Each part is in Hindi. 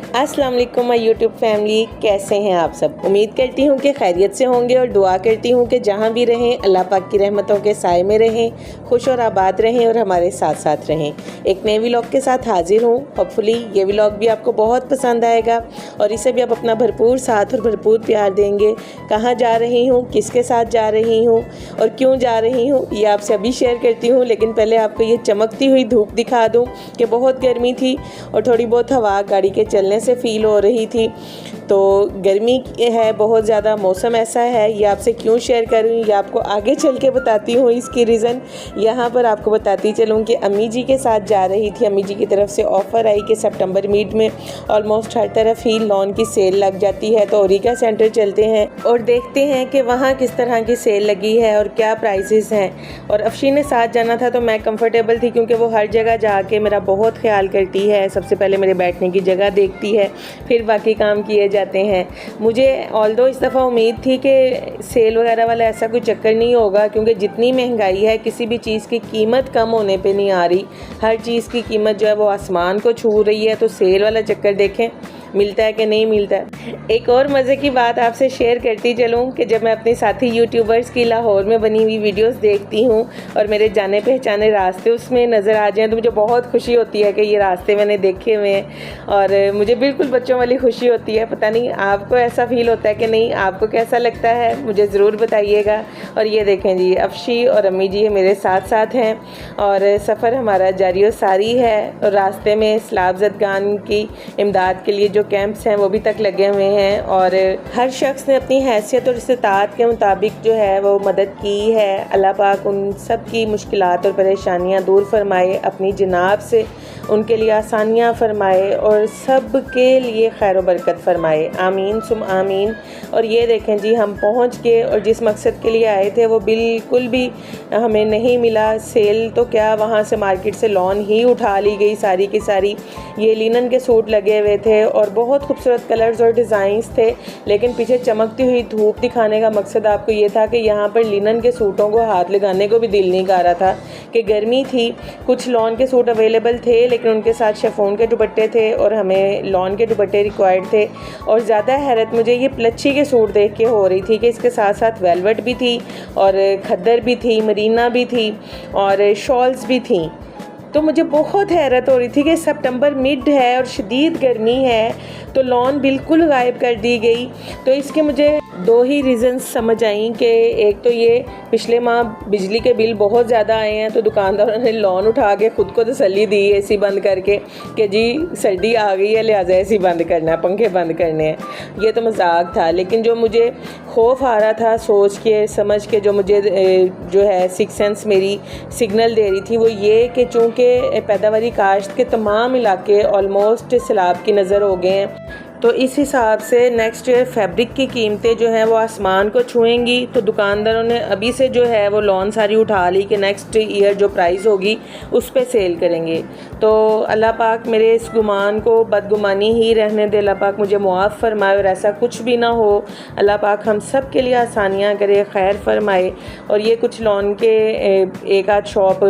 अस्सलाम वालेकुम माय यूट्यूब फैमिली, कैसे हैं आप सब। उम्मीद करती हूँ कि खैरियत से होंगे और दुआ करती हूँ कि जहाँ भी रहें अल्लाह पाक की रहमतों के साए में रहें, खुश और आबाद रहें और हमारे साथ साथ रहें। एक नए व्लॉग के साथ हाजिर हूँ। होपफुली ये व्लॉग भी आपको बहुत पसंद आएगा और इसे भी आप अपना भरपूर साथ और भरपूर प्यार देंगे। कहाँ जा रही हूँ, किसके साथ जा रही हूँ और क्यों जा रही हूँ, ये आपसे अभी शेयर करती हूँ। लेकिन पहले आपको ये चमकती हुई धूप दिखा दूँ कि बहुत गर्मी थी और थोड़ी बहुत हवा गाड़ी के चलने से फील हो रही थी। तो गर्मी है बहुत ज़्यादा, मौसम ऐसा है। ये आपसे क्यों शेयर करूँ, ये आपको आगे चल के बताती हूँ इसकी रीज़न। यहाँ पर आपको बताती चलूँ कि अम्मी जी के साथ जा रही थी। अम्मी जी की तरफ से ऑफ़र आई कि सितंबर मिड में ऑलमोस्ट हर तरफ ही लॉन की सेल लग जाती है। तो ओरिगा सेंटर चलते हैं और देखते हैं कि वहाँ किस तरह की सेल लगी है और क्या प्राइसेस हैं। और अफशी ने साथ जाना था तो मैं कंफर्टेबल थी क्योंकि वो हर जगह जाके मेरा बहुत ख्याल करती है। सबसे पहले मेरे बैठने की जगह देखती है, फिर बाकी काम किए जाते हैं। मुझे ऑल्दो इस दफ़ा उम्मीद थी कि सेल वगैरह वाला ऐसा कोई चक्कर नहीं होगा, क्योंकि जितनी महंगाई है किसी भी चीज़ की कीमत कम होने पे नहीं आ रही। हर चीज़ की कीमत जो है वो आसमान को छू रही है। तो सेल वाला चक्कर देखें मिलता है कि नहीं मिलता है। एक और मज़े की बात आपसे शेयर करती चलूँ कि जब मैं अपने साथी यूट्यूबर्स की लाहौर में बनी हुई वीडियोस देखती हूँ और मेरे जाने पहचाने रास्ते उसमें नज़र आ जाएं तो मुझे बहुत खुशी होती है कि ये रास्ते मैंने देखे हुए हैं और मुझे बिल्कुल बच्चों वाली खुशी होती है। पता नहीं आपको ऐसा फील होता है कि नहीं, आपको कैसा लगता है मुझे ज़रूर बताइएगा। और ये देखें जी, अफशी और अम्मी जी मेरे साथ साथ हैं और सफ़र हमारा जारी व सारी है। और रास्ते में सैलाब ज़दगान की इमदाद के लिए जो कैंप्स हैं वो भी तक लगे हुए हैं और हर शख्स ने अपनी हैसियत और इस्तात के मुताबिक जो है वो मदद की है। अल्लाह पाक उन सब की मुश्किलात और परेशानियां दूर फरमाए, अपनी जनाब से उनके लिए आसानियां फरमाए और सब के लिए खैर बरकत फरमाए। आमीन सुम आमीन। और ये देखें जी, हम पहुंच गए और जिस मकसद के लिए आए थे वो बिल्कुल भी हमें नहीं मिला। सेल तो क्या, वहाँ से मार्केट से लॉन ही उठा ली गई सारी की सारी। ये लिनन के सूट लगे हुए थे और बहुत खूबसूरत कलर्स और डिज़ाइंस थे, लेकिन पीछे चमकती हुई धूप दिखाने का मकसद आपको ये था कि यहाँ पर लिनन के सूटों को हाथ लगाने को भी दिल नहीं कर रहा था कि गर्मी थी। कुछ लॉन के सूट अवेलेबल थे लेकिन उनके साथ शिफॉन के दुपट्टे थे और हमें लॉन के दुपट्टे रिक्वायर्ड थे। और ज़्यादा हैरत मुझे ये प्लच्छी के सूट देख के हो रही थी कि इसके साथ साथ वेलवेट भी थी और खद्दर भी थी, मरीना भी थी और शॉल्स भी थी। तो मुझे बहुत हैरत हो रही थी कि सितंबर मिड है और शदीद गर्मी है तो लॉन बिल्कुल गायब कर दी गई। तो इसके मुझे दो ही रीज़न्स समझ आई कि एक तो ये पिछले माह बिजली के बिल बहुत ज़्यादा आए हैं तो दुकानदारों ने लॉन उठा के ख़ुद को तसल्ली दी एसी बंद करके कि जी सर्दी आ गई है लिहाजा एसी बंद करना है, पंखे बंद करने हैं। ये तो मजाक था, लेकिन जो मुझे खौफ आ रहा था सोच के समझ के, जो मुझे जो है सिक्स सेंस मेरी सिग्नल दे रही थी वो ये कि चूँकि पैदावारी काश्त के तमाम इलाके ऑलमोस्ट सैलाब की नज़र हो गए हैं तो इस हिसाब से नेक्स्ट ईयर फैब्रिक की कीमतें जो हैं वो आसमान को छुएंगी। तो दुकानदारों ने अभी से जो है वो लॉन सारी उठा ली कि नेक्स्ट ईयर जो प्राइस होगी उस पे सेल करेंगे। तो अल्लाह पाक मेरे इस गुमान को बदगुमानी ही रहने दे, अल्लाह पाक मुझे मुआफ़ फरमाए और ऐसा कुछ भी ना हो। अल्लाह पाक हम सब के लिए आसानियाँ करे, खैर फरमाए। और ये कुछ लॉन के एक आध शॉप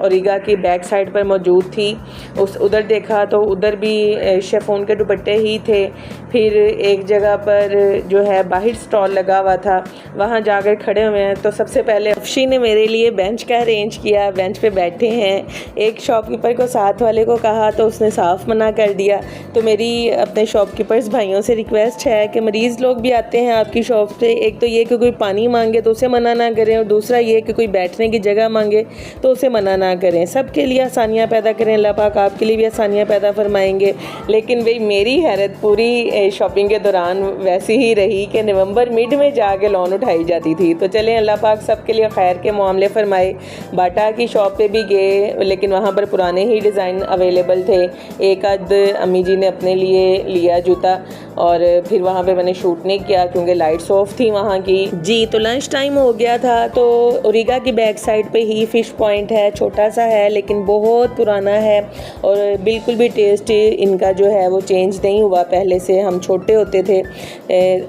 ओरिगा की बैक साइड पर मौजूद थी, उधर देखा तो उधर भी शिफॉन के दुपट्टे ही थे। फिर एक जगह पर जो है बाहर स्टॉल लगा हुआ था, वहाँ जाकर खड़े हुए हैं। तो सबसे पहले अफशी ने मेरे लिए बेंच का अरेंज किया, बेंच पे बैठे हैं। एक शॉपकीपर को साथ वाले को कहा तो उसने साफ मना कर दिया। तो मेरी अपने शॉपकीपर्स भाइयों से रिक्वेस्ट है कि मरीज़ लोग भी आते हैं आपकी शॉप पे, एक तो ये कि कोई पानी मांगे तो उसे मना ना करें और दूसरा ये कि कोई बैठने की जगह मांगे तो उसे मना ना करें। सबके लिए आसानियाँ पैदा करें, अल्लाह पाक आपके लिए भी आसानियाँ पैदा फरमाएंगे। लेकिन भाई मेरी हैरत पूरी शॉपिंग के दौरान वैसी ही रही कि नवंबर मिड में जाके लॉन उठाई जाती थी। तो चलें, अल्लाह पाक सबके लिए खैर के मामले फरमाए। बाटा की शॉप पे भी गए लेकिन वहाँ पर पुराने ही डिज़ाइन अवेलेबल थे। एक आध अम्मी जी ने अपने लिए लिया जूता और फिर वहाँ पे मैंने शूट नहीं किया क्योंकि लाइट्स ऑफ थी वहाँ की जी। तो लंच टाइम हो गया था। तो ओरिगा की बैक साइड पे ही फ़िश पॉइंट है, छोटा सा है लेकिन बहुत पुराना है और बिल्कुल भी टेस्ट इनका जो है वो चेंज नहीं हुआ पहले पहले से हम छोटे होते थे,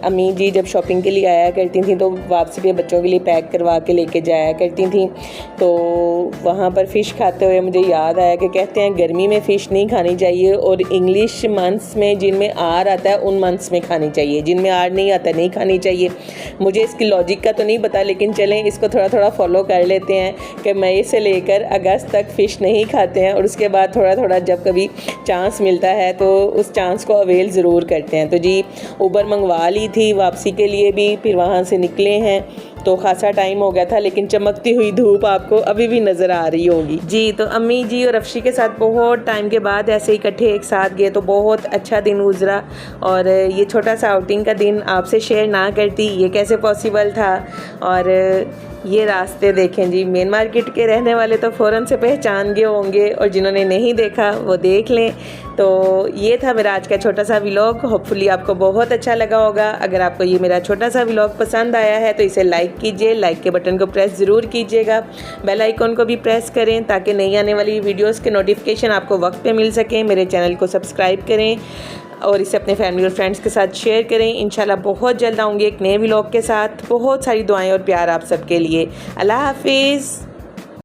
अम्मी जी जब शॉपिंग के लिए आया करती थी तो वापसी पे बच्चों के लिए पैक करवा के लेके जाया करती थी। तो वहाँ पर फ़िश खाते हुए मुझे याद आया कि कहते हैं गर्मी में फ़िश नहीं खानी चाहिए और इंग्लिश मंथ्स में जिनमें आर आता है उन मंथ्स में खानी चाहिए, जिनमें आर नहीं आता नहीं खानी चाहिए। मुझे इसकी लॉजिक का तो नहीं पता, लेकिन चलें इसको थोड़ा थोड़ा फॉलो कर लेते हैं कि मई से लेकर अगस्त तक फ़िश नहीं खाते हैं और उसके बाद थोड़ा थोड़ा जब कभी चांस मिलता है तो उस चांस को अवेल ज़रूर करते हैं। तो जी ऊबर मंगवा ली थी वापसी के लिए भी, फिर वहाँ से निकले हैं तो खासा टाइम हो गया था, लेकिन चमकती हुई धूप आपको अभी भी नज़र आ रही होगी। जी तो अम्मी जी और अफशी के साथ बहुत टाइम के बाद ऐसे इकट्ठे एक साथ गए तो बहुत अच्छा दिन गुजरा। और ये छोटा सा आउटिंग का दिन आपसे शेयर ना करती ये कैसे पॉसिबल था। और ये रास्ते देखें जी, मेन मार्केट के रहने वाले तो फ़ौरन से पहचान गए होंगे और जिन्होंने नहीं देखा वो देख लें। तो ये था मेरा आज का छोटा सा व्लॉग, होपफुली आपको बहुत अच्छा लगा होगा। अगर आपको ये मेरा छोटा सा व्लॉग पसंद आया है तो इसे लाइक कीजिए, लाइक के बटन को प्रेस ज़रूर कीजिएगा, बेल आइकॉन को भी प्रेस करें ताकि नई आने वाली वीडियोस के नोटिफिकेशन आपको वक्त पे मिल सकें। मेरे चैनल को सब्सक्राइब करें और इसे अपने फैमिली और फ्रेंड्स के साथ शेयर करें। इंशाल्लाह बहुत जल्द आऊँगी एक नए व्लॉग के साथ। बहुत सारी दुआएं और प्यार आप सबके लिए। अल्लाह हाफिज़।